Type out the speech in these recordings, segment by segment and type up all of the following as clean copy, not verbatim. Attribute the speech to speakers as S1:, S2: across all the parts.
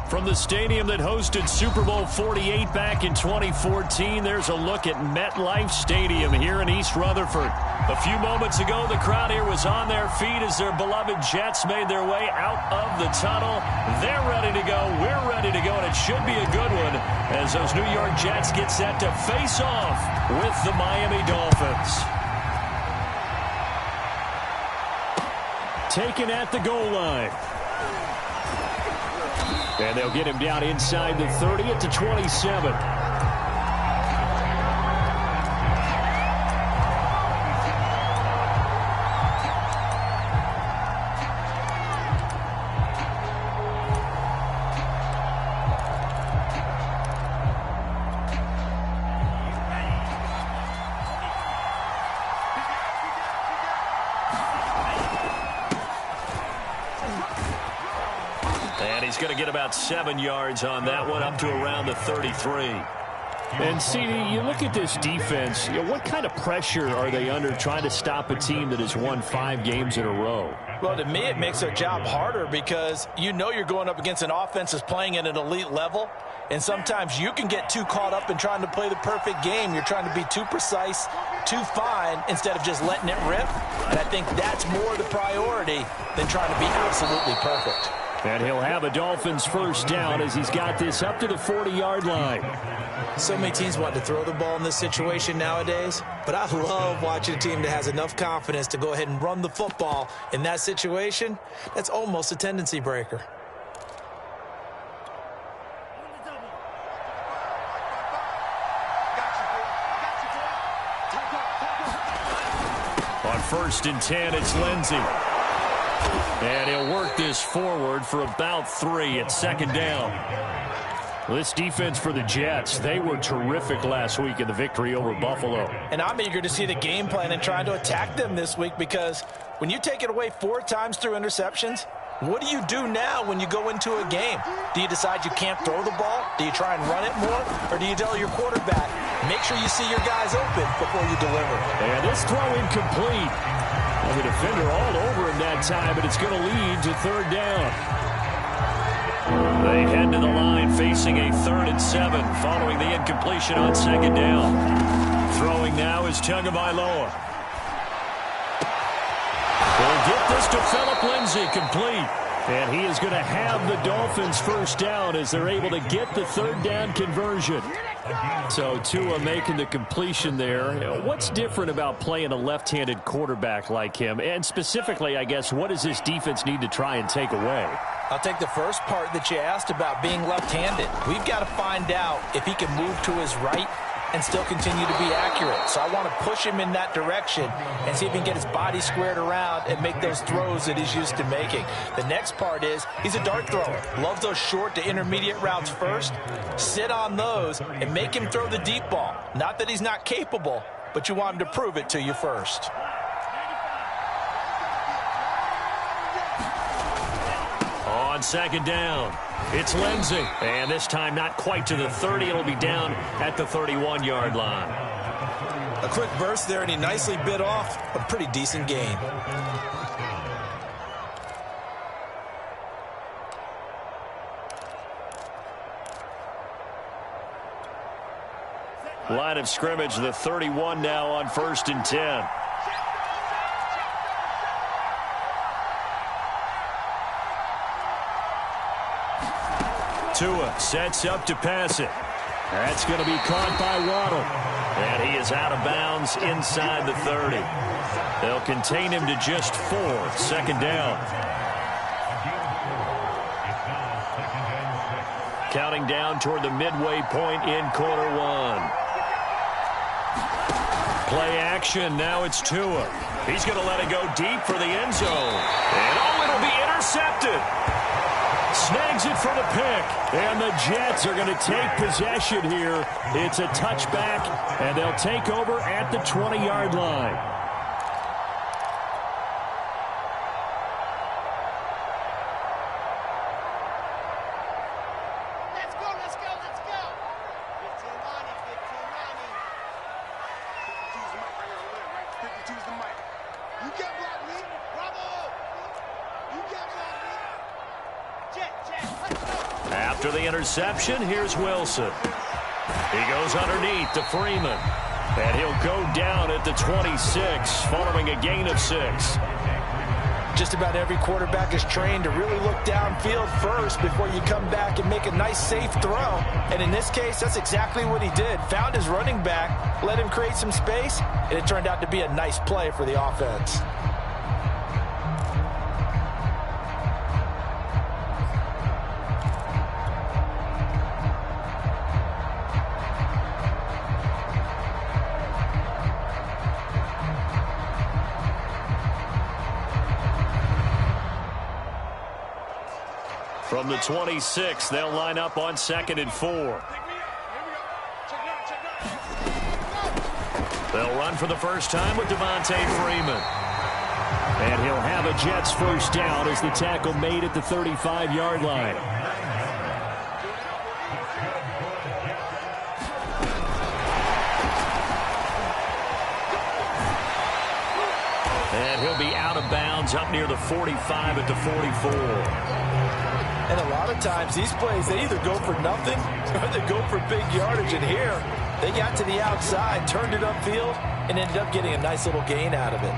S1: From the stadium that hosted Super Bowl 48 back in 2014, there's a look at MetLife Stadium here in East Rutherford. A few moments ago, the crowd here was on their feet as their beloved Jets made their way out of the tunnel. They're ready to go. We're ready to go, and it should be a good one as those New York Jets get set to face off with the Miami Dolphins. Taken at the goal line. And they'll get him down inside the 30 at the 27. He's going to get about 7 yards on that one, up to around the 33. And, CD, you look at this defense, what kind of pressure are they under trying to stop a team that has won 5 games in a row?
S2: Well, to me, it makes their job harder because you know you're going up against an offense that's playing at an elite level, and sometimes you can get too caught up in trying to play the perfect game. You're trying to be too precise, too fine, instead of just letting it rip. And I think that's more the priority than trying to be absolutely perfect.
S1: And he'll have a Dolphins first down as he's got this up to the 40-yard line.
S3: So many teams want to throw the ball in this situation nowadays, but I love watching a team that has enough confidence to go ahead and run the football in that situation. That's almost a tendency breaker.
S1: On 1st and 10, it's Lindsey. And he'll work this forward for about 3 at 2nd down. This defense for the Jets, they were terrific last week in the victory over Buffalo.
S2: And I'm eager to see the game plan and trying to attack them this week because when you take it away 4 times through interceptions, what do you do now when you go into a game? Do you decide you can't throw the ball? Do you try and run it more? Or do you tell your quarterback, make sure you see your guys open before you deliver?
S1: And this throw incomplete. The defender all over him that time, but it's going to lead to 3rd down. They head to the line facing a 3rd and 7 following the incompletion on 2nd down. Throwing now is Tagovailoa. They'll get this to Phillip Lindsay, complete. And he is going to have the Dolphins first down as they're able to get the 3rd down conversion. So Tua making the completion there. What's different about playing a left-handed quarterback like him? And specifically, I guess, what does this defense need to try and take away?
S2: I'll take the first part that you asked about being left-handed. We've got to find out if he can move to his right and still continue to be accurate. So I want to push him in that direction and see if he can get his body squared around and make those throws that he's used to making. The next part is he's a dart thrower. Loves those short to intermediate routes first. Sit on those and make him throw the deep ball. Not that he's not capable, but you want him to prove it to you first.
S1: On 2nd down, it's Lindsey. And this time not quite to the 30. It'll be down at the 31-yard line.
S3: A quick burst there, and he nicely bit off a pretty decent gain.
S1: Line of scrimmage, the 31 now on 1st and 10. Tua sets up to pass it. That's going to be caught by Waddle. And he is out of bounds inside the 30. They'll contain him to just 4. 2nd down. Counting down toward the midway point in quarter 1. Play action. Now it's Tua. He's going to let it go deep for the end zone. And it'll be intercepted. Snags it for the pick, and the Jets are going to take possession here. It's a touchback, and they'll take over at the 20-yard line.
S4: Let's go, let's go, let's go. 15-90, 15-90. 52's the mic right here, right? 52's the mic. You get block me. Bravo. You get block me.
S1: After the interception, here's Wilson. He goes underneath to Freeman. And he'll go down at the 26 following a gain of 6.
S2: Just about every quarterback is trained to really look downfield first before you come back and make a nice, safe throw. And in this case, that's exactly what he did. Found his running back, let him create some space, and it turned out to be a nice play for the offense.
S1: From the 26, they'll line up on 2nd and 4. They'll run for the first time with Devontae Freeman. And he'll have a Jets first down as the tackle made at the 35-yard line. And he'll be out of bounds up near the 45 at the 44.
S2: And a lot of times, these plays, they either go for nothing or they go for big yardage. And here, they got to the outside, turned it upfield, and ended up getting a nice little gain out of it.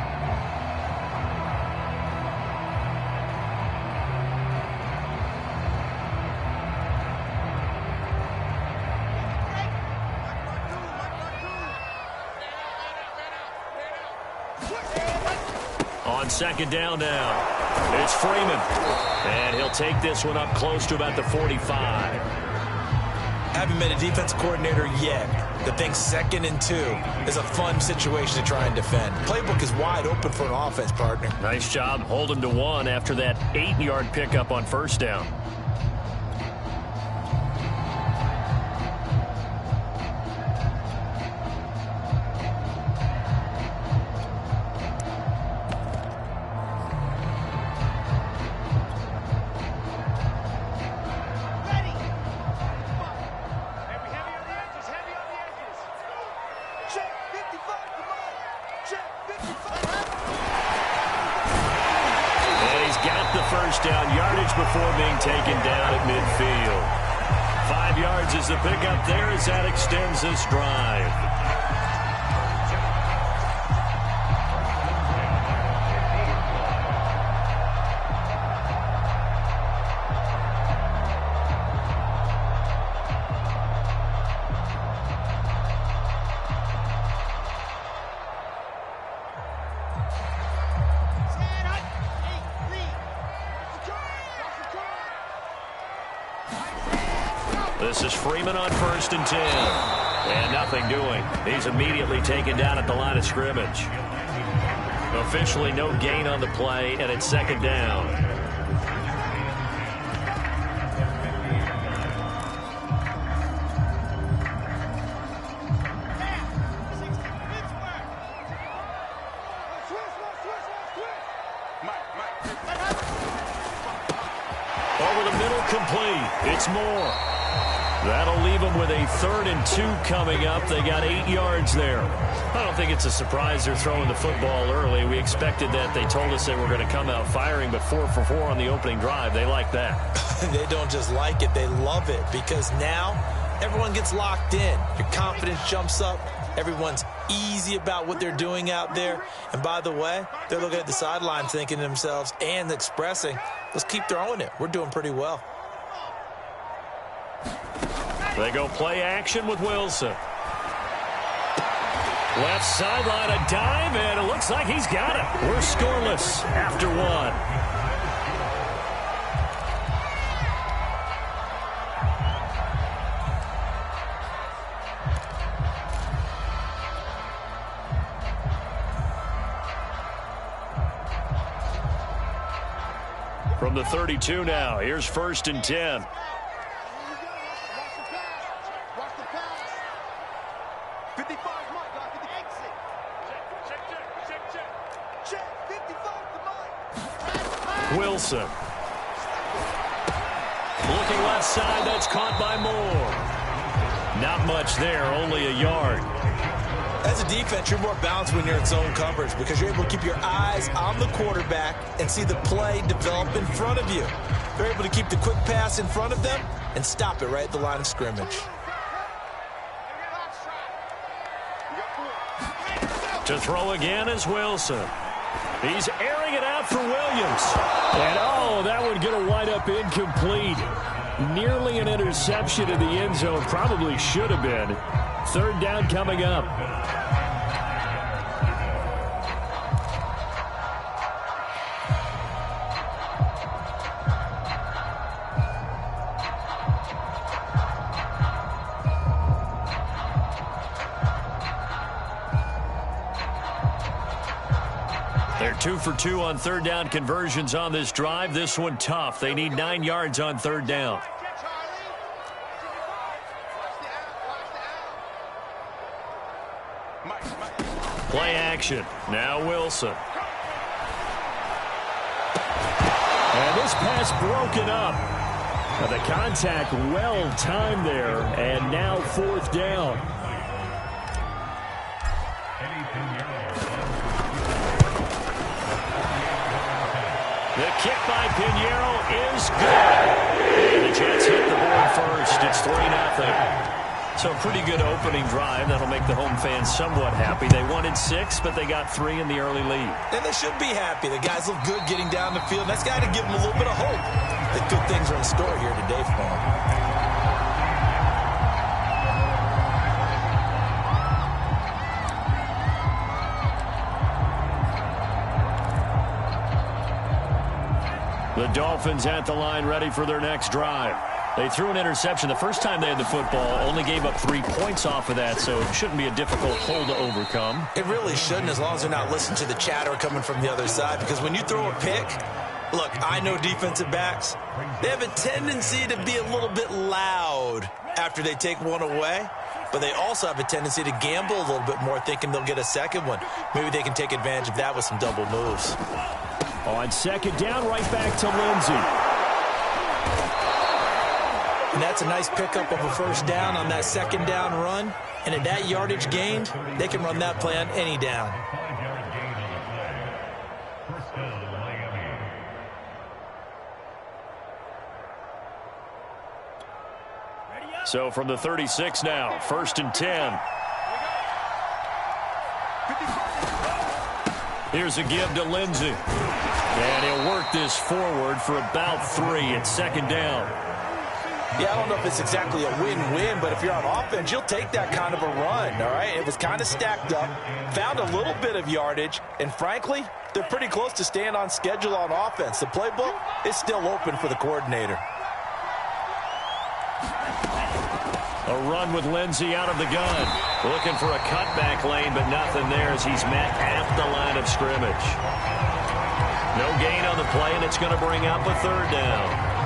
S1: On 2nd down now. It's Freeman. And he'll take this one up close to about the 45.
S3: Haven't been a defense coordinator yet that thinks 2nd and 2 is a fun situation to try and defend. Playbook is wide open for an offense, partner.
S1: Nice job holding to 1 after that 8-yard pickup on 1st down. Before being taken down at midfield. 5 yards is the pickup there as that extends this drive. This is Freeman on 1st and 10. And nothing doing. He's immediately taken down at the line of scrimmage. Officially no gain on the play, and it's 2nd down. Over the middle, complete. It's Moore. That'll leave them with a 3rd and 2 coming up. They got 8 yards there. I don't think it's a surprise they're throwing the football early. We expected that. They told us they were going to come out firing, but 4 for 4 on the opening drive. They like that.
S3: They don't just like it. They love it because now everyone gets locked in. Your confidence jumps up. Everyone's easy about what they're doing out there. And by the way, they're looking at the sideline thinking to themselves and expressing, let's keep throwing it. We're doing pretty well.
S1: They go play action with Wilson. Left sideline, a dive, and it looks like he's got it. We're scoreless after 1. From the 32 now, here's 1st and 10. Wilson. Looking left side, that's caught by Moore. Not much there, only a yard.
S3: As a defense, you're more balanced when you're in zone coverage because you're able to keep your eyes on the quarterback and see the play develop in front of you. They're able to keep the quick pass in front of them, and stop it right at the line of scrimmage.
S1: To throw again is Wilson. He's airing it out for Williams. And, oh, that one going to wind up incomplete. Nearly an interception in the end zone. Probably should have been. Third down coming up. They're 2 for 2 on third down conversions on this drive. This one tough. They need 9 yards on third down. Play action. Now Wilson. And this pass broken up. Now the contact well timed there. And now fourth down. The kick by Pinheiro is good. And the Jets hit the board first. It's 3-0. So a pretty good opening drive. That'll make the home fans somewhat happy. They wanted 6, but they got 3 in the early lead.
S3: And they should be happy. The guys look good getting down the field. That's got to give them a little bit of hope that good things are in store here today for them.
S1: The Dolphins at the line ready for their next drive. They threw an interception the first time they had the football, only gave up 3 points off of that, so it shouldn't be a difficult hole to overcome.
S3: It really shouldn't, as long as they're not listening to the chatter coming from the other side, because when you throw a pick, look, I know defensive backs, they have a tendency to be a little bit loud after they take one away, but they also have a tendency to gamble a little bit more, thinking they'll get a second one. Maybe they can take advantage of that with some double moves.
S1: On second down, right back to Lindsey.
S3: And that's a nice pickup of a first down on that second down run. And at that yardage gained, they can run that play on any down.
S1: So from the 36 now, 1st and 10. Here's a give to Lindsey. And he'll work this forward for about 3 at second down.
S2: Yeah, I don't know if it's exactly a win-win, but if you're on offense, you'll take that kind of a run, all right? It was kind of stacked up, found a little bit of yardage, and frankly, they're pretty close to staying on schedule on offense. The playbook is still open for the coordinator.
S1: A run with Lindsey out of the gun. Looking for a cutback lane, but nothing there as he's met at the line of scrimmage. No gain on the play, and it's going to bring up a third down.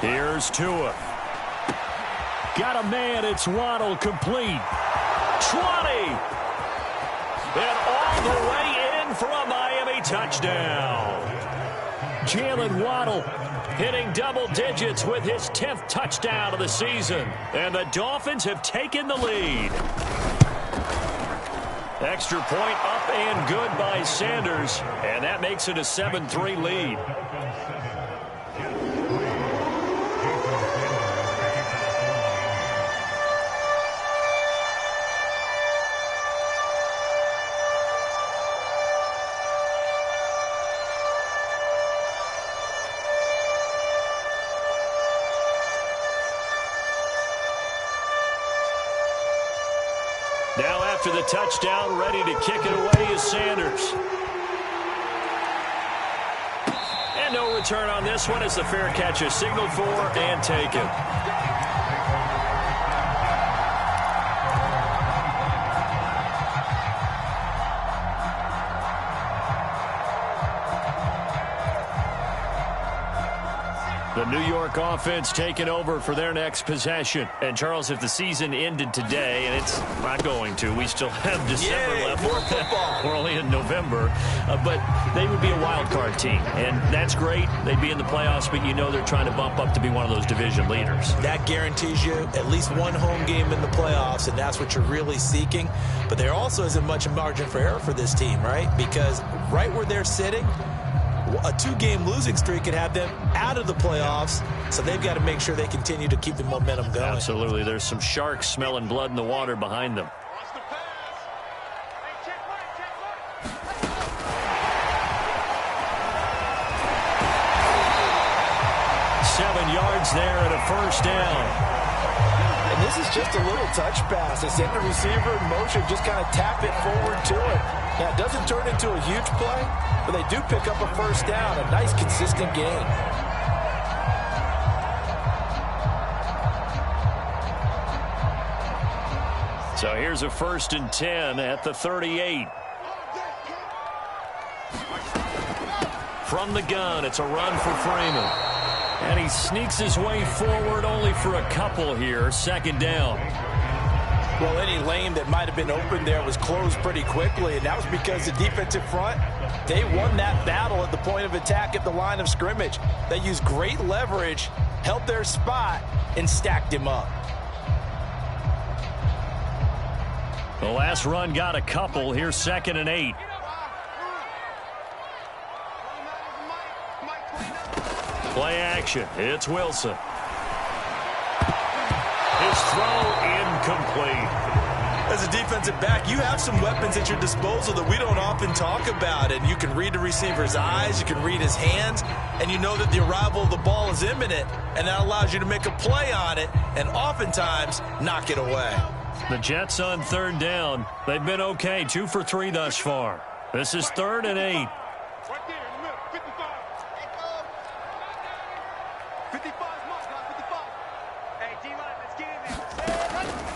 S1: Here's Tua. Got a man, it's Waddle, complete. 20! And all the way in for a Miami touchdown. Jalen Waddle hitting double digits with his 10th touchdown of the season. And the Dolphins have taken the lead. Extra point up and good by Sanders. And that makes it a 7-3 lead. Now after the touchdown, ready to kick it away is Sanders. And no return on this one as the fair catch is signaled for and taken. The New York offense taking over for their next possession. And, Charles, if the season ended today, and it's not going to, we still have December left.
S3: More football.
S1: We're only in November. But they would be a wild card team. And that's great. They'd be in the playoffs, but you know they're trying to bump up to be one of those division leaders.
S3: That guarantees you at least one home game in the playoffs, and that's what you're really seeking. But there also isn't much margin for error for this team, right? Because right where they're sitting, a 2-game losing streak could have them out of the playoffs, so they've got to make sure they continue to keep the momentum going.
S1: Absolutely. There's some sharks smelling blood in the water behind them. 7 yards there and a first down.
S2: And this is just a little touch pass. They send the receiver in motion, just kind of tap it forward to him. Now, it doesn't turn into a huge play, but they do pick up a first down. A nice, consistent gain.
S1: So here's a 1st and 10 at the 38. From the gun, it's a run for Freeman. And he sneaks his way forward only for a couple here. 2nd down.
S2: Well, any lane that might have been open there was closed pretty quickly, and that was because the defensive front, they won that battle at the point of attack at the line of scrimmage. They used great leverage, held their spot, and stacked him up.
S1: The last run got a couple. Here's 2nd and 8. Play action. It's Wilson. His throw incomplete.
S3: As a defensive back, you have some weapons at your disposal that we don't often talk about. And you can read the receiver's eyes, you can read his hands, and you know that the arrival of the ball is imminent. And that allows you to make a play on it and oftentimes knock it away.
S1: The Jets on 3rd down. They've been okay. 2 for 3 thus far. This is 3rd and 8.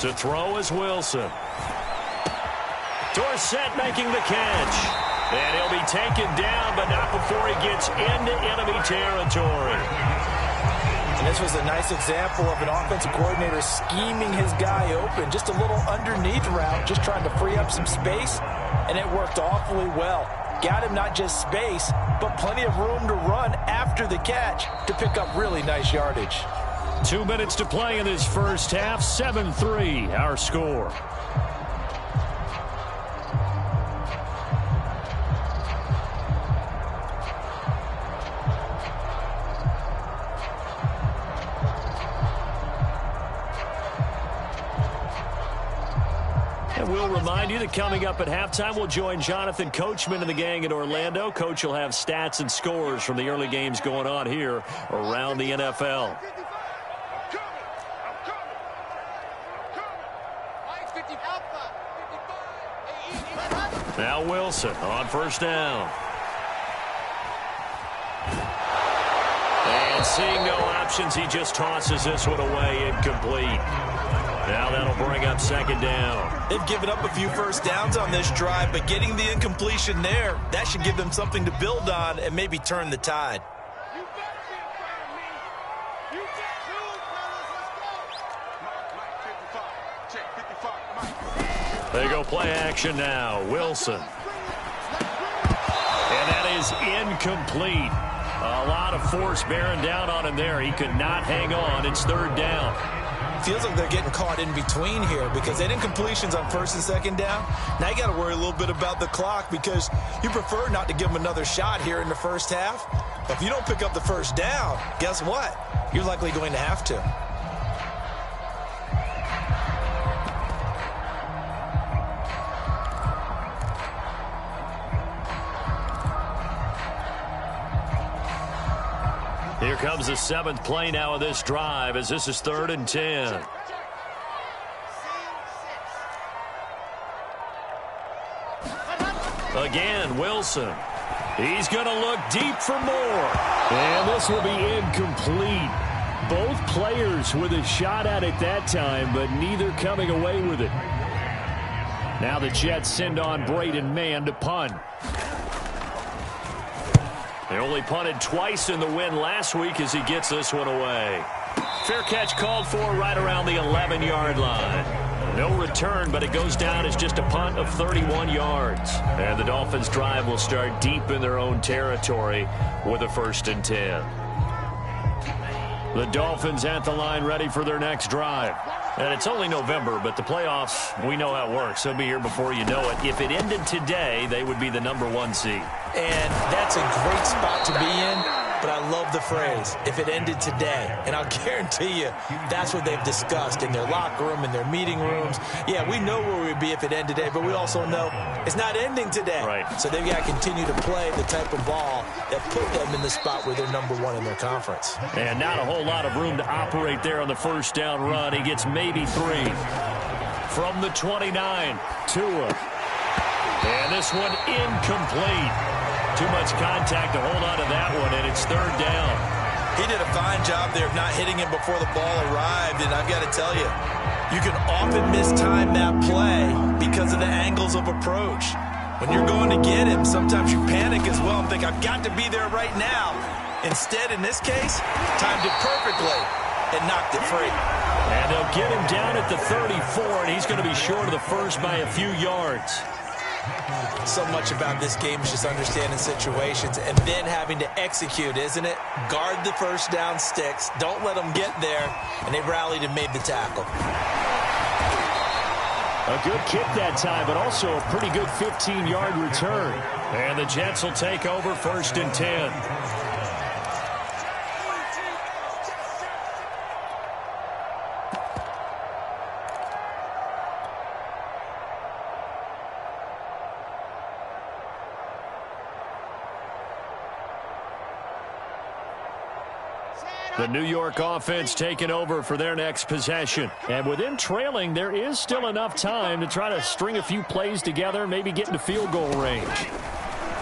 S1: To throw is Wilson. Dorsett making the catch. And he'll be taken down, but not before he gets into enemy territory.
S2: And this was a nice example of an offensive coordinator scheming his guy open. Just a little underneath route, just trying to free up some space, and it worked awfully well. Got him not just space, but plenty of room to run after the catch to pick up really nice yardage.
S1: 2 minutes to play in this first half. 7-3, our score. And we'll remind you that coming up at halftime, we'll join Jonathan Coachman and the gang in Orlando. Coach will have stats and scores from the early games going on here around the NFL. Now Wilson on 1st down. And seeing no options, he just tosses this one away incomplete. Now that'll bring up 2nd down.
S3: They've given up a few first downs on this drive, but getting the incompletion there, that should give them something to build on and maybe turn the tide.
S1: They go play action now. Wilson. And that is incomplete. A lot of force bearing down on him there. He could not hang on. It's 3rd down.
S3: Feels like they're getting caught in between here because they did incompletions on 1st and 2nd down. Now you got to worry a little bit about the clock because you prefer not to give them another shot here in the first half. But if you don't pick up the first down, guess what? You're likely going to have to.
S1: Here comes the 7th play now of this drive as this is 3rd and 10. Again, Wilson. He's going to look deep for more. And this will be incomplete. Both players with a shot at it that time, but neither coming away with it. Now the Jets send on Braden Mann to punt. They only punted twice in the win last week as he gets this one away. Fair catch called for right around the 11-yard line. No return, but it goes down as just a punt of 31 yards. And the Dolphins' drive will start deep in their own territory with a 1st and 10. The Dolphins at the line ready for their next drive. And it's only November, but the playoffs, we know how it works. They'll be here before you know it. If it ended today, they would be the #1 seed.
S3: And that's a great spot to be in, but I love the phrase, if it ended today. And I'll guarantee you that's what they've discussed in their locker room, in their meeting rooms. Yeah, we know where we'd be if it ended today, but we also know it's not ending today.
S1: Right.
S3: So they've got to continue to play the type of ball that put them in the spot where they're #1 in their conference.
S1: And not a whole lot of room to operate there on the 1st down run. He gets maybe 3. From the 29, Tua. And this one incomplete. Too much contact to hold on to that one, and it's 3rd down.
S3: He did a fine job there of not hitting him before the ball arrived, and I've got to tell you, you can often mistime that play because of the angles of approach. When you're going to get him, sometimes you panic as well and think, I've got to be there right now. Instead, in this case, timed it perfectly and knocked it free.
S1: And they'll get him down at the 34, and he's going to be short of the 1st by a few yards.
S3: So much about this game is just understanding situations and then having to execute, isn't it? Guard the 1st down sticks. Don't let them get there. And they rallied and made the tackle.
S1: A good kick that time, but also a pretty good 15-yard return. And the Jets will take over 1st and 10. The New York offense taking over for their next possession. And with them trailing, there is still enough time to try to string a few plays together, maybe get into field goal range.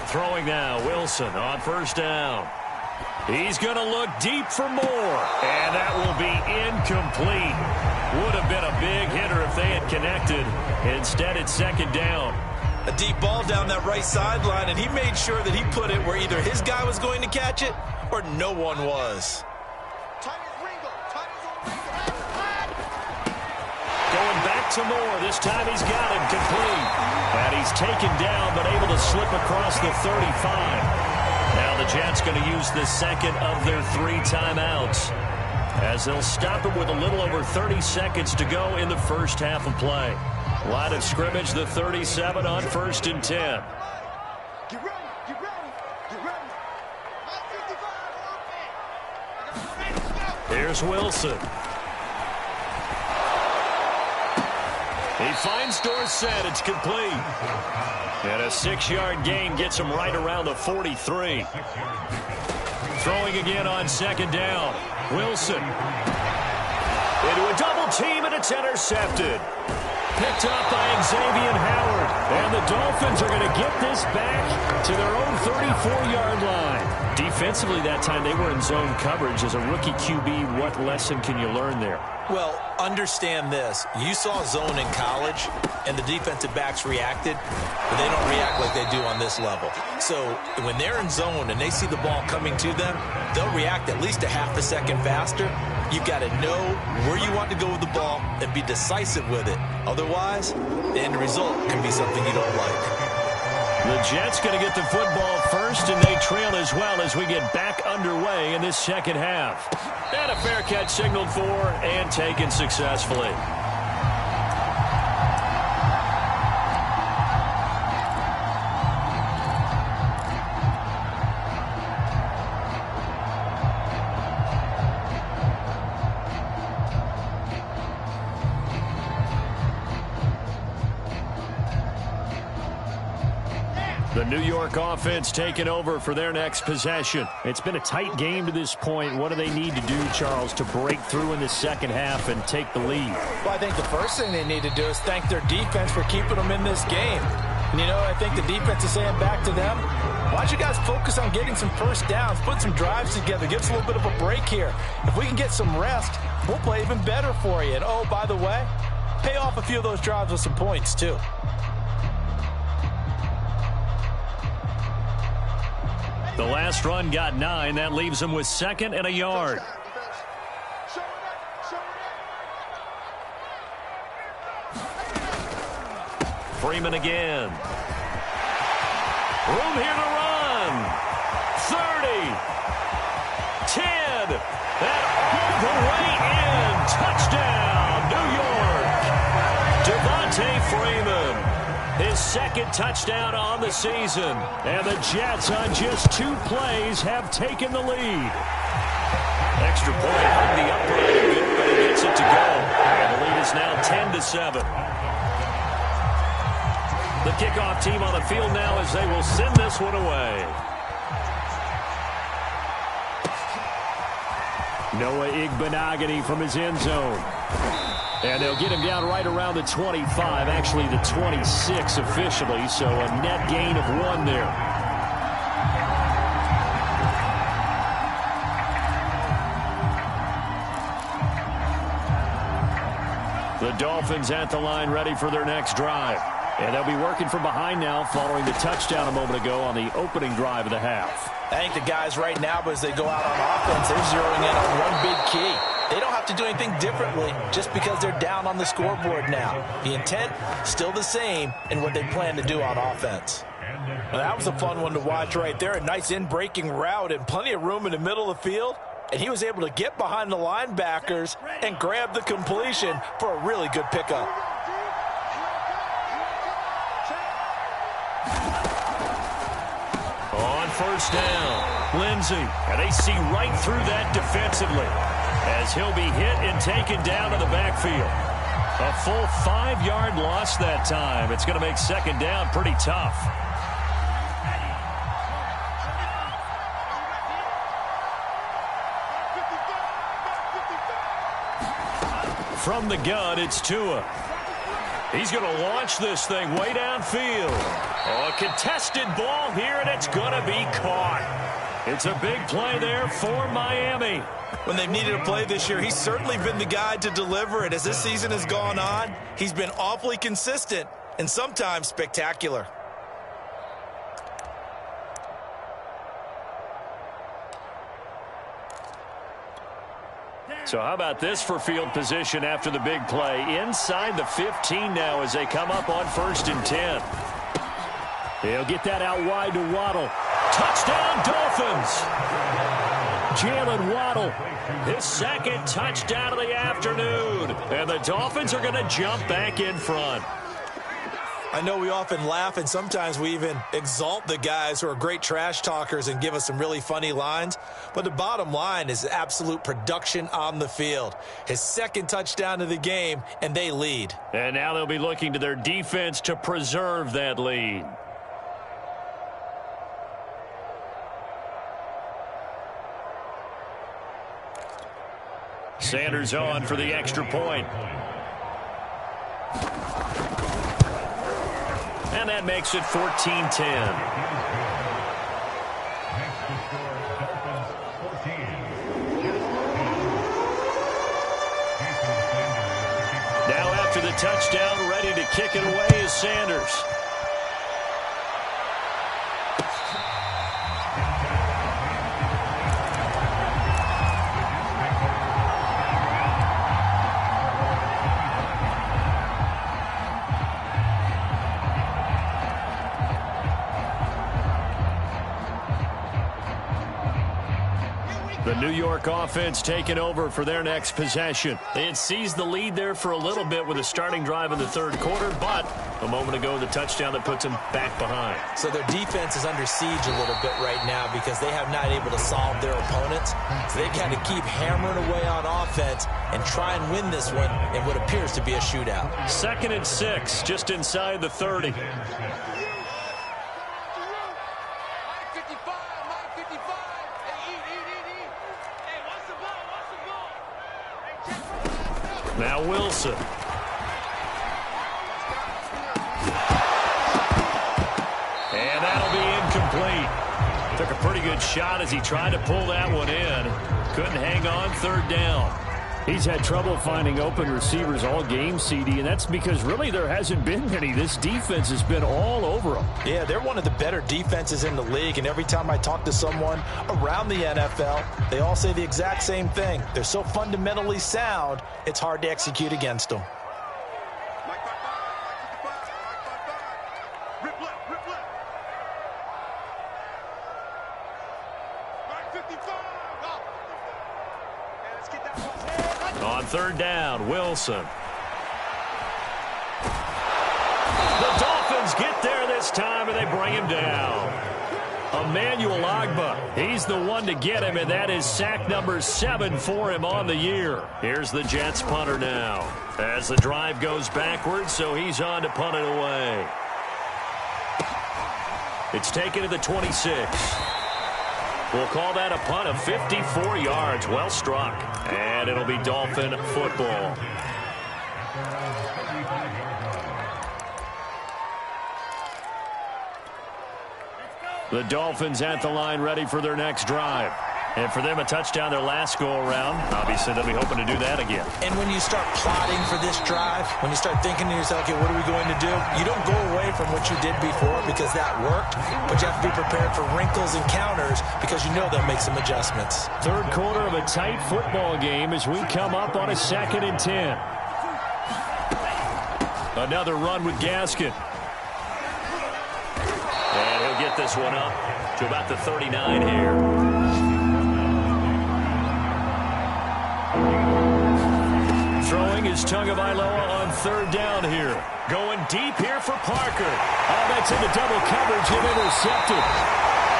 S1: Throwing now, Wilson on 1st down. He's going to look deep for more. And that will be incomplete. Would have been a big hitter if they had connected. Instead, it's 2nd down.
S3: A deep ball down that right sideline, and he made sure that he put it where either his guy was going to catch it or no one was.
S1: Going back to Moore. This time he's got him complete. And he's taken down but able to slip across the 35. Now the Jets going to use the 2nd of their 3 timeouts as they'll stop him with a little over 30 seconds to go in the 1st half of play. Line of scrimmage, the 37 on 1st and 10.
S4: Get ready, get ready, get ready.
S1: Here's Wilson. He finds Dorsett. It's complete. And a 6-yard gain gets him right around the 43. Throwing again on 2nd down. Wilson. Into a double team, and it's intercepted. Picked up by Xavier Howard. And the Dolphins are going to get this back to their own 34-yard line. Defensively that time, they were in zone coverage. As a rookie QB, what lesson can you learn there?
S3: Well, understand this. You saw zone in college, and the defensive backs reacted, but they don't react like they do on this level. So when they're in zone and they see the ball coming to them, they'll react at least a half a second faster. You've got to know where you want to go with the ball and be decisive with it. Otherwise, the end result can be something you don't like.
S1: The Jets going to get the football first, and they trail as well as we get back underway in this 2nd half. And a fair catch signaled for and taken successfully. The New York offense taking over for their next possession. It's been a tight game to this point. What do they need to do, Charles, to break through in the 2nd half and take the lead?
S2: Well, I think the first thing they need to do is thank their defense for keeping them in this game. And, you know, I think the defense is saying back to them, why don't you guys focus on getting some 1st downs, put some drives together, give us a little bit of a break here. If we can get some rest, we'll play even better for you. And, oh, by the way, pay off a few of those drives with some points, too.
S1: The last run got 9. That leaves him with 2nd and a yard. Freeman again. Room here to run. 30. 10. And all the way in. Touchdown, New York. Devontae Freeman. His 2nd touchdown on the season. And the Jets on just 2 plays have taken the lead. Extra point hung the upright a bit, but he gets it to go. And the lead is now 10-7. The kickoff team on the field now as they will send this one away. Noah Igbenogany from his end zone. And they'll get him down right around the 25, actually the 26 officially, so a net gain of 1 there. The Dolphins at the line ready for their next drive. And they'll be working from behind now following the touchdown a moment ago on the opening drive of the half.
S2: I think the guys right now, as they go out on offense, they're zeroing in on one big key. They don't have to do anything differently just because they're down on the scoreboard now. The intent, still the same in what they plan to do on offense. Well, that was a fun one to watch right there. A nice in-breaking route and plenty of room in the middle of the field. And he was able to get behind the linebackers and grab the completion for a really good pickup.
S1: On first down, Lindsey. And they see right through that defensively as he'll be hit and taken down to the backfield. A full 5-yard loss that time. It's going to make 2nd down pretty tough. From the gun, it's Tua. He's going to launch this thing way downfield. Oh, a contested ball here, and it's going to be caught. It's a big play there for Miami.
S3: When they've needed a play this year, he's certainly been the guy to deliver it. As this season has gone on, he's been awfully consistent and sometimes spectacular.
S1: So how about this for field position after the big play? Inside the 15 now as they come up on 1st and 10. He'll get that out wide to Waddle. Touchdown, Dolphins! Jalen Waddle, his 2nd touchdown of the afternoon. And the Dolphins are going to jump back in front.
S3: I know we often laugh and sometimes we even exalt the guys who are great trash talkers and give us some really funny lines. But the bottom line is absolute production on the field. His 2nd touchdown of the game, and they lead.
S1: And now they'll be looking to their defense to preserve that lead. Sanders on for the extra point. And that makes it 14-10. Now after the touchdown, ready to kick it away is Sanders. The New York offense taking over for their next possession. They had seized the lead there for a little bit with a starting drive in the 3rd quarter, but a moment ago the touchdown that puts them back behind.
S2: So their defense is under siege a little bit right now because they have not able to solve their opponents. So they've got to keep hammering away on offense and try and win this one in what appears to be a shootout.
S1: 2nd and 6, just inside the 30. Now Wilson. And that'll be incomplete. Took a pretty good shot as he tried to pull that one in. Couldn't hang on 3rd down. He's had trouble finding open receivers all game, CD, and that's because really there hasn't been many. This defense has been all over them.
S2: Yeah, they're one of the better defenses in the league, and every time I talk to someone around the NFL, they all say the exact same thing. They're so fundamentally sound, it's hard to execute against them.
S1: On third down, Wilson. The Dolphins get there this time, and they bring him down. Emmanuel Ogbah, he's the one to get him, and that is sack number 7 for him on the year. Here's the Jets punter now. As the drive goes backwards, so he's on to punt it away. It's taken to the 26. We'll call that a punt of 54 yards. Well struck. And it'll be Dolphin football. The Dolphins at the line ready for their next drive. And for them, a touchdown their last go-around. Obviously, they'll be hoping to do that again.
S2: And when you start plotting for this drive, when you start thinking to yourself, okay, what are we going to do? You don't go away from what you did before because that worked, but you have to be prepared for wrinkles and counters because you know they'll make some adjustments.
S1: Third quarter of a tight football game as we come up on a 2nd and 10. Another run with Gaskin. And he'll get this one up to about the 39 here. Throwing is Tagovailoa on third down here. Going deep here for Parker. Oh, that's into double coverage and intercepted.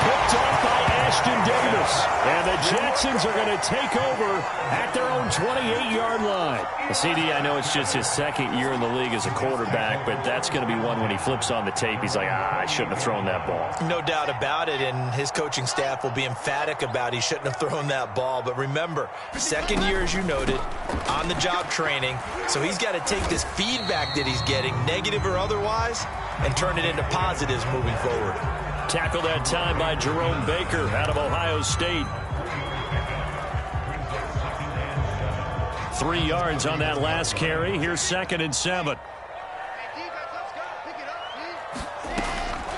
S1: Picked off by Ashton Davis. And the Jetsons are going to take over at their own 28-yard line. CD, I know it's just his second year in the league as a quarterback, but that's going to be one when he flips on the tape. He's like, I shouldn't have thrown that ball.
S2: No doubt about it, and his coaching staff will be emphatic about he shouldn't have thrown that ball. But remember, second year, as you noted, on-the-job training, so he's got to take this feedback that he's getting, negative or otherwise, and turn it into positives moving forward.
S1: Tackle that time by Jerome Baker out of Ohio State. 3 yards on that last carry. Here's 2nd and 7.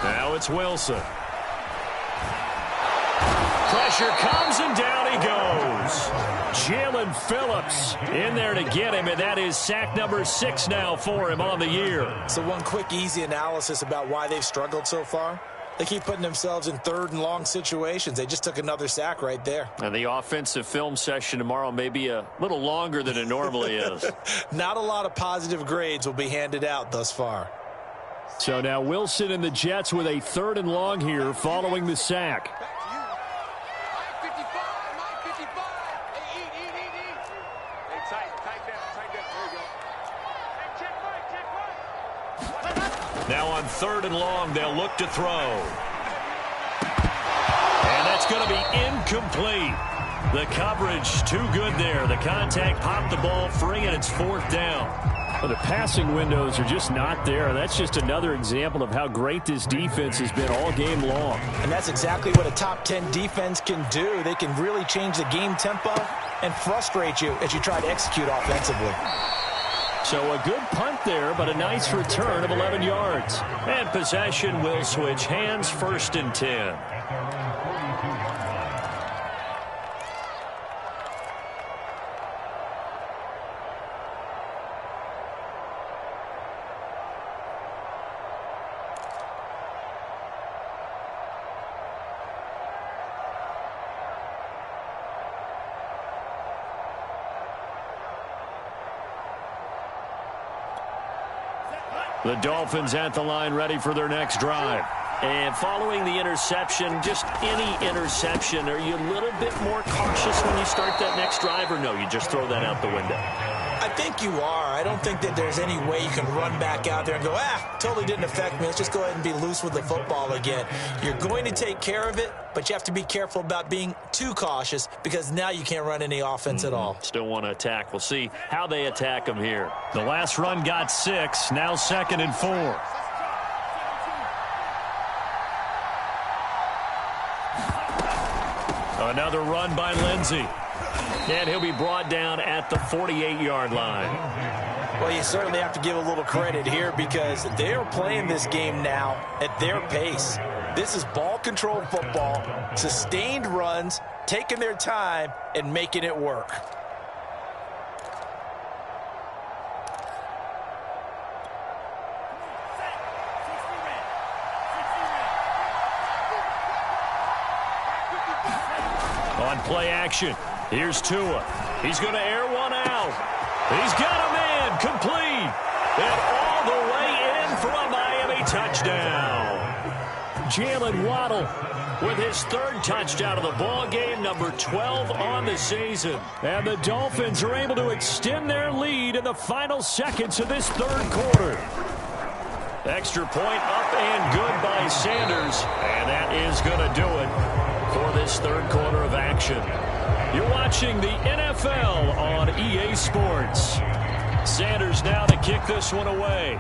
S1: Now it's Wilson. Pressure comes and down he goes. Jalen Phillips in there to get him, and that is sack number 6 now for him on the year.
S2: So one quick, easy analysis about why they've struggled so far. They keep putting themselves in 3rd and long situations. They just took another sack right there.
S1: And the offensive film session tomorrow may be a little longer than it normally is.
S2: Not a lot of positive grades will be handed out thus far.
S1: So now Wilson and the Jets with a 3rd and long here following the sack. Now on 3rd and long, they'll look to throw. And that's going to be incomplete. The coverage too good there. The contact popped the ball free, and it's 4th down. Well, the passing windows are just not there. That's just another example of how great this defense has been all game long.
S2: And that's exactly what a top 10 defense can do. They can really change the game tempo and frustrate you as you try to execute offensively.
S1: So a good punt there, but a nice return of 11 yards. And possession will switch hands, 1st and 10. The Dolphins at the line ready for their next drive. And following the interception, just any interception, are you a little bit more cautious when you start that next drive, or no, you just throw that out the window?
S2: I think you are. I don't think that there's any way you can run back out there and go, totally didn't affect me. Let's just go ahead and be loose with the football again. You're going to take care of it, but you have to be careful about being too cautious because now you can't run any offense at all.
S1: Still want to attack. We'll see how they attack them here. The last run got 6, now 2nd and 4. Another run by Lindsey. And he'll be brought down at the 48-yard line.
S2: Well, you certainly have to give a little credit here because they are playing this game now at their pace. This is ball-controlled football, sustained runs, taking their time, and making it work.
S1: On play action, here's Tua. He's going to air one out. He's got a man complete. And all the way in for a Miami touchdown. Jalen Waddle with his third touchdown of the ball game, number 12 on the season. And the Dolphins are able to extend their lead in the final seconds of this third quarter. Extra point up and good by Sanders. And that is going to do it for this third quarter of action. You're watching the NFL on EA Sports. Sanders now to kick this one away.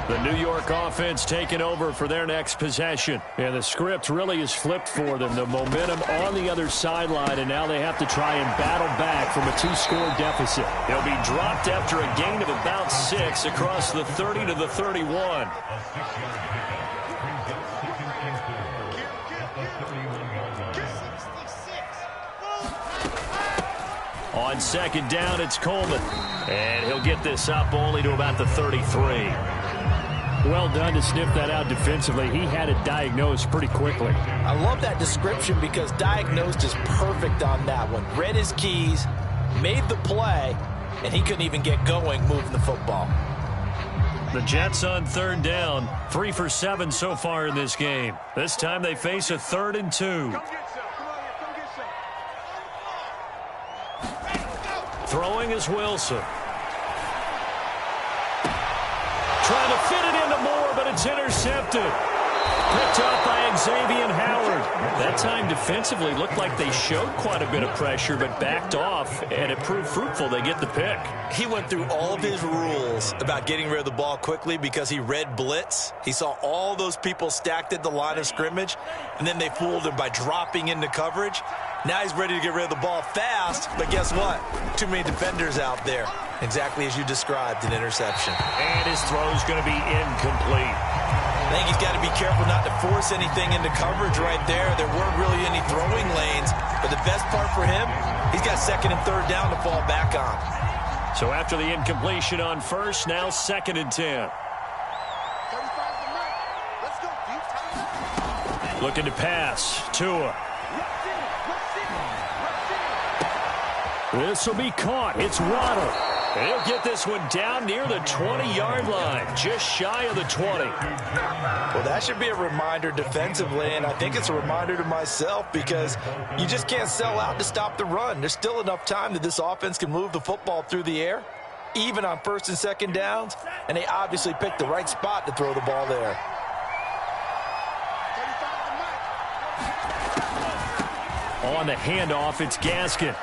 S1: The New York offense taking over for their next possession. And the script really is flipped for them. The momentum on the other sideline, and now they have to try and battle back from a 2-score deficit. They'll be dropped after a gain of about 6 across the 30 to the 31. On second down, it's Coleman. And he'll get this up only to about the 33. Well done to sniff that out defensively. He had it diagnosed pretty quickly.
S2: I love that description because diagnosed is perfect on that one. Read his keys, made the play, and he couldn't even get going moving the football.
S1: The Jets on third down, 3 for 7 so far in this game. This time they face a 3rd and 2. Throwing is Wilson. Trying to fit it into Moore, but it's intercepted. Picked up by Xavier Howard. That time defensively looked like they showed quite a bit of pressure, but backed off, and it proved fruitful. They get the pick.
S3: He went through all of his rules about getting rid of the ball quickly because he read blitz. He saw all those people stacked at the line of scrimmage, and then they fooled him by dropping into coverage. Now he's ready to get rid of the ball fast, but guess what? Too many defenders out there. Exactly as you described, an interception.
S1: And his throw's going to be incomplete.
S3: I think he's got to be careful not to force anything into coverage right there. There weren't really any throwing lanes, but the best part for him, he's got 2nd and 3rd down to fall back on.
S1: So after the incompletion on first, now 2nd and 10. Looking to pass. Tua. This will be caught. It's Waddle. He'll get this one down near the 20-yard line, just shy of the 20.
S2: Well, that should be a reminder defensively, and I think it's a reminder to myself because you just can't sell out to stop the run. There's still enough time that this offense can move the football through the air, even on 1st and 2nd downs, and they obviously picked the right spot to throw the ball there.
S1: On the handoff, it's Gaskin.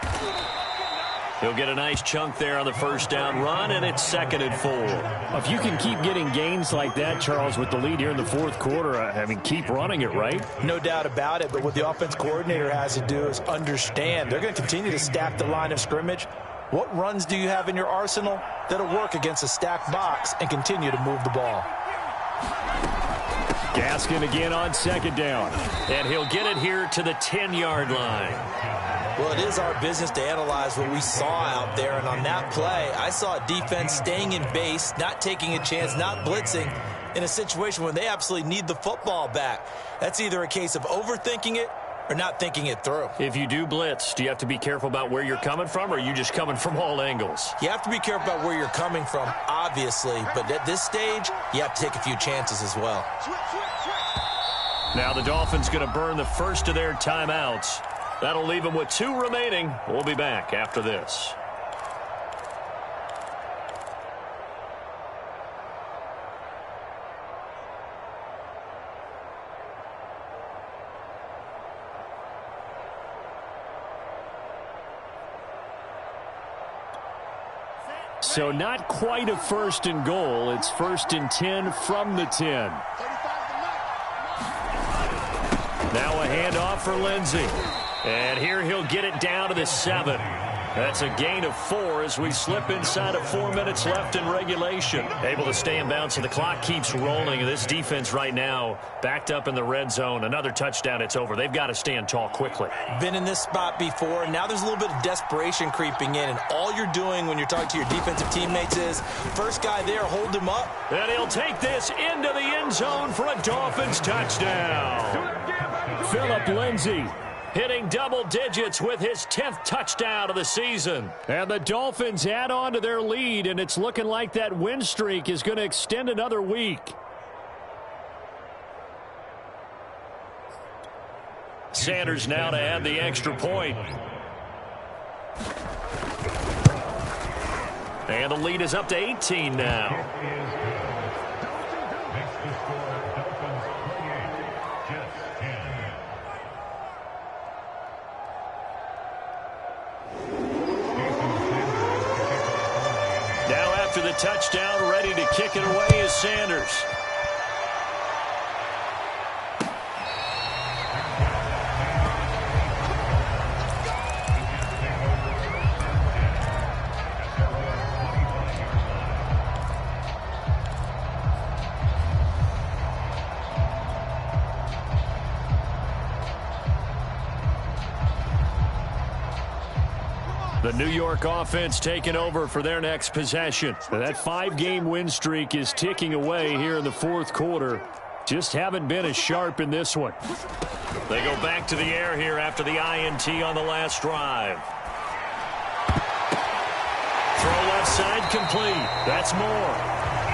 S1: He'll get a nice chunk there on the 1st down run, and it's 2nd and 4. If you can keep getting gains like that, Charles, with the lead here in the 4th quarter, I mean, keep running it, right?
S2: No doubt about it, but what the offense coordinator has to do is understand. They're going to continue to stack the line of scrimmage. What runs do you have in your arsenal that'll work against a stacked box and continue to move the ball?
S1: Gaskin again on 2nd down, and he'll get it here to the 10-yard line.
S3: Well, it is our business to analyze what we saw out there, and on that play, I saw a defense staying in base, not taking a chance, not blitzing, in a situation when they absolutely need the football back. That's either a case of overthinking it or not thinking it through.
S1: If you do blitz, do you have to be careful about where you're coming from, or are you just coming from all angles?
S3: You have to be careful about where you're coming from, obviously, but at this stage, you have to take a few chances as well.
S1: Now the Dolphins going to burn the first of their timeouts. That'll leave them with 2 remaining. We'll be back after this. So not quite a 1st and goal. It's 1st and 10 from the 10. Now a handoff for Lindsey. And here he'll get it down to the 7. That's a gain of 4 as we slip inside of 4 minutes left in regulation. Able to stay in bounds, so the clock keeps rolling. And this defense right now backed up in the red zone. Another touchdown, it's over. They've got to stand tall quickly.
S3: Been in this spot before, and now there's a little bit of desperation creeping in. And all you're doing when you're talking to your defensive teammates is, first guy there, hold him up.
S1: And he'll take this into the end zone for a Dolphins touchdown. Phillip Lindsay hitting double digits with his 10th touchdown of the season. And the Dolphins add on to their lead, and it's looking like that win streak is going to extend another week. Sanders now to add the extra point. And the lead is up to 18 now. The touchdown, ready to kick it away is Sanders. The New York offense taking over for their next possession. That 5-game win streak is ticking away here in the 4th quarter. Just haven't been as sharp in this one. They go back to the air here after the INT on the last drive. Throw left side complete. That's Moore.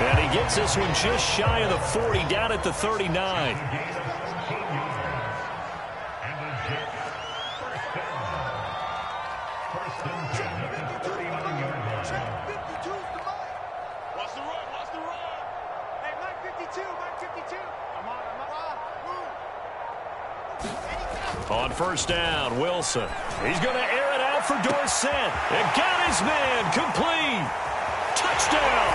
S1: And he gets this one just shy of the 40, down at the 39. On first down, Wilson. He's going to air it out for Dorsett. And got his man complete. Touchdown.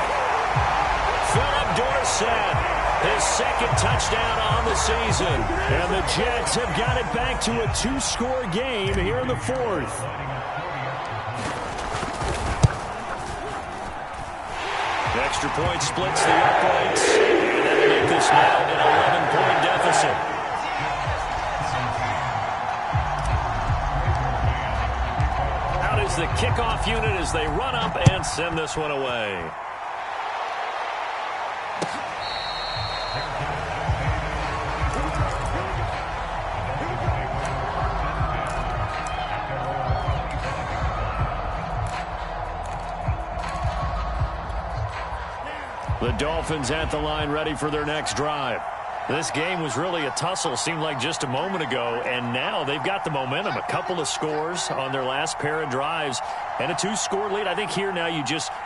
S1: Phillip Dorsett, his 2nd touchdown on the season. And the Jets have got it back to a 2-score game here in the 4th. Extra point splits the uprights. And that'll make this now an 11-point deficit. The kickoff unit as they run up and send this one away. The Dolphins at the line ready for their next drive. This game was really a tussle, seemed like just a moment ago, and now they've got the momentum. A couple of scores on their last pair of drives and a 2-score lead. I think here now you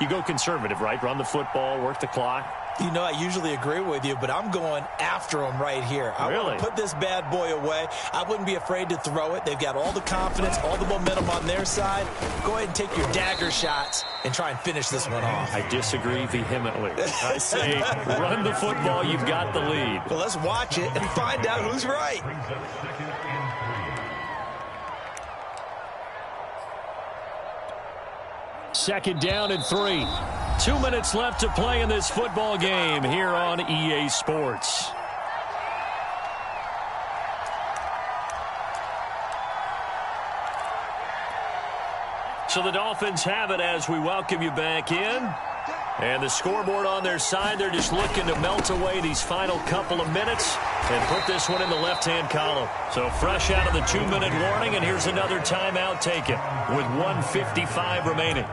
S1: go conservative, right? Run the football, work the clock.
S3: You know, I usually agree with you, but I'm going after him right here. I want to put this bad boy away. I wouldn't be afraid to throw it. They've got all the confidence, all the momentum on their side. Go ahead and take your dagger shots and try and finish this one off.
S1: I disagree vehemently. I say run the football. You've got the lead.
S3: Well, let's watch it and find out who's right.
S1: Second down and 3. 2 minutes left to play in this football game here on EA Sports. So the Dolphins have it as we welcome you back in. And the scoreboard on their side, they're just looking to melt away these final couple of minutes and put this one in the left-hand column. So fresh out of the 2-minute warning, and here's another timeout taken with 1:55 remaining.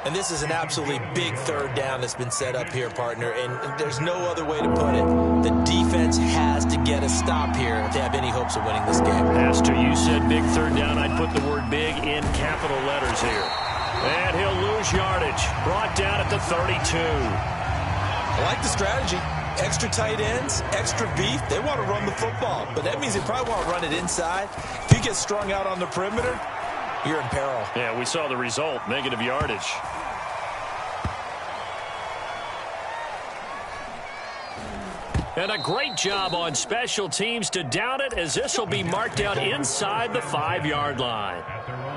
S3: And this is an absolutely big 3rd down that's been set up here, partner, and there's no other way to put it. The defense has to get a stop here if they have any hopes of winning this game.
S1: Pastor, you said big 3rd down. I'd put the word big in capital letters here. And he'll lose yardage. Brought down at the 32.
S3: I like the strategy. Extra tight ends, extra beef. They want to run the football, but that means they probably want to run it inside. If you get strung out on the perimeter, you're in peril.
S1: Yeah, we saw the result, negative yardage. And a great job on special teams to down it, as this will be marked out inside the 5-yard line.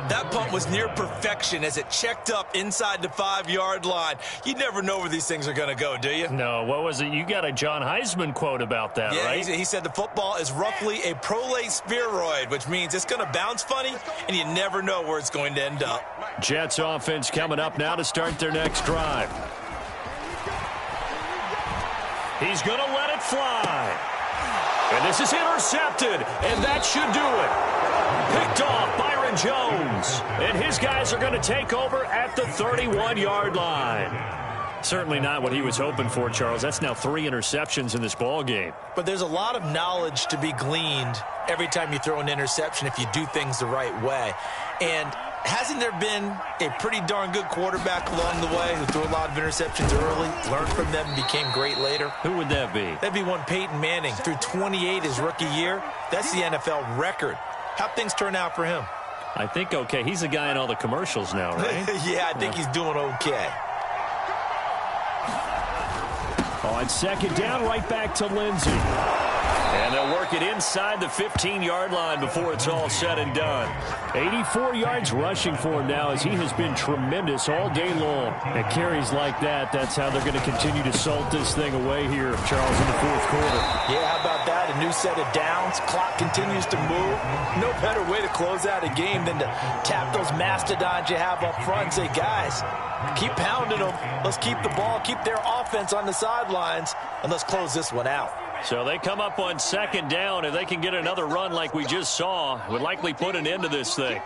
S3: That punt was near perfection as it checked up inside the 5-yard line. You never know where these things are going to go, do you?
S1: No, what was it? You got a John Heisman quote about that,
S3: yeah,
S1: right?
S3: He said the football is roughly a prolate spheroid, which means it's going to bounce funny, and you never know where it's going to end up.
S1: Jets offense coming up now to start their next drive. He's going to let it fly. And this is intercepted, and that should do it. Picked off Byron Jones. And his guys are going to take over at the 31-yard line. Certainly not what he was hoping for, Charles. That's now 3 interceptions in this ball game.
S2: But there's a lot of knowledge to be gleaned every time you throw an interception if you do things the right way. And hasn't there been a pretty darn good quarterback along the way who threw a lot of interceptions early, learned from them, and became great later?
S1: Who would that be?
S2: That'd be one Peyton Manning. Threw 28 his rookie year. That's the NFL record. How'd things turn out for him?
S1: I think okay. He's the guy in all the commercials now, right?
S2: Yeah, I think he's doing okay.
S1: On second down, right back to Lindsey. And they'll work it inside the 15-yard line before it's all said and done. 84 yards rushing for him now, as he has been tremendous all day long. And carries like that, that's how they're going to continue to salt this thing away here, Charles, in the fourth quarter.
S2: Yeah, how about that? A new set of downs. Clock continues to move. No better way to close out a game than to tap those mastodons you have up front and say, guys, keep pounding them. Let's keep the ball, keep their offense on the sidelines, and let's close this one out.
S1: So they come up on second down. If they can get another run like we just saw, would likely put an end to this thing.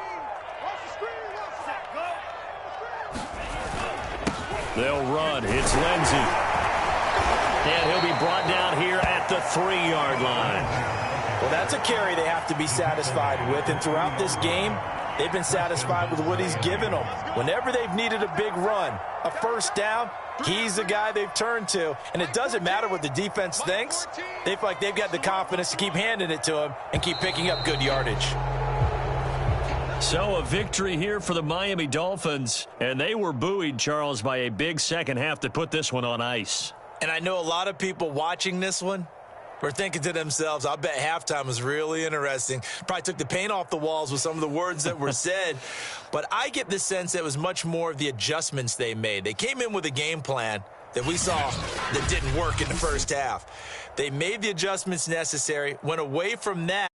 S1: They'll run. It's Lindsey. And he'll be brought down here at the 3-yard line.
S2: Well, that's a carry they have to be satisfied with. And throughout this game, they've been satisfied with what he's given them. Whenever they've needed a big run, a first down, he's the guy they've turned to. And it doesn't matter what the defense thinks. They feel like they've got the confidence to keep handing it to him and keep picking up good yardage.
S1: So a victory here for the Miami Dolphins. And they were buoyed, Charles, by a big second half that put this one on ice.
S3: And I know a lot of people watching this one were thinking to themselves, I bet halftime was really interesting. Probably took the paint off the walls with some of the words that were said. But I get the sense that it was much more of the adjustments they made. They came in with a game plan that we saw that didn't work in the first half. They made the adjustments necessary, went away from that.